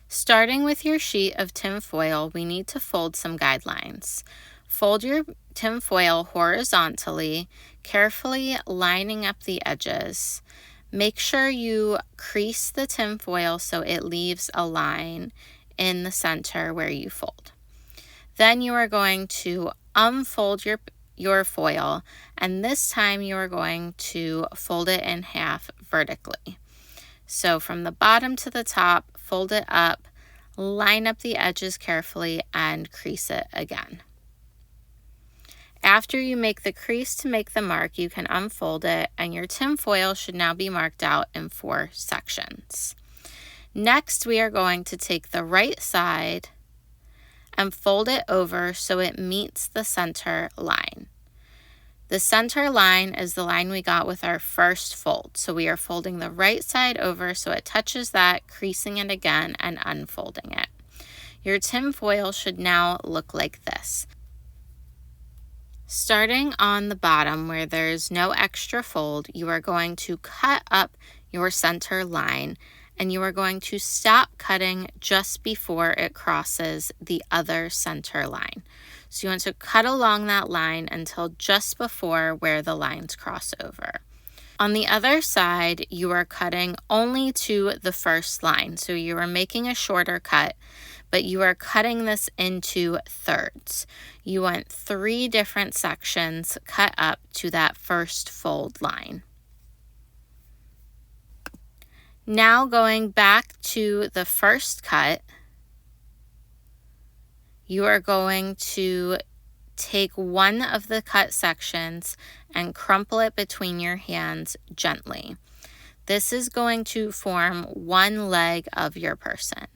Starting with your sheet of tinfoil, we need to fold some guidelines. Fold your tinfoil horizontally, carefully lining up the edges. Make sure you crease the tinfoil so it leaves a line in the center where you fold. Then you are going to unfold your foil, and this time you are going to fold it in half vertically. So from the bottom to the top, fold it up, line up the edges carefully, and crease it again. After you make the crease to make the mark, you can unfold it, and your tinfoil should now be marked out in 4 sections. Next, we are going to take the right side and fold it over so it meets the center line. The center line is the line we got with our first fold. So we are folding the right side over so it touches that, creasing it again and unfolding it. Your tinfoil should now look like this. Starting on the bottom where there's no extra fold, you are going to cut up your center line, and you are going to stop cutting just before it crosses the other center line. So you want to cut along that line until just before where the lines cross over. On the other side, you are cutting only to the first line. So you are making a shorter cut, but you are cutting this into thirds. You want 3 different sections cut up to that first fold line. Now going back to the first cut, you are going to take one of the cut sections and crumple it between your hands gently. This is going to form one leg of your person.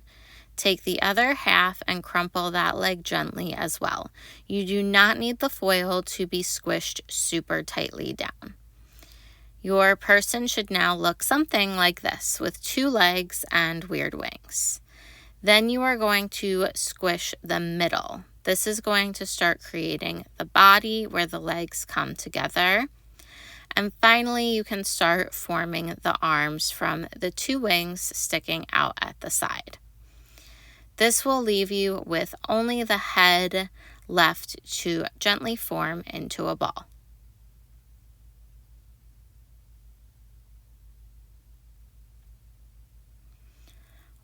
Take the other half and crumple that leg gently as well. You do not need the foil to be squished super tightly down. Your person should now look something like this with 2 legs and weird wings. Then you are going to squish the middle. This is going to start creating the body where the legs come together. And finally, you can start forming the arms from the 2 wings sticking out at the side. This will leave you with only the head left to gently form into a ball.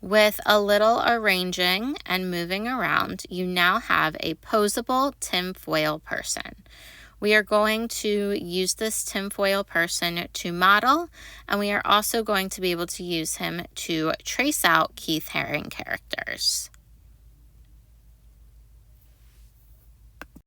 With a little arranging and moving around, you now have a posable tinfoil person. We are going to use this tinfoil person to model, and we are also going to be able to use him to trace out Keith Haring characters.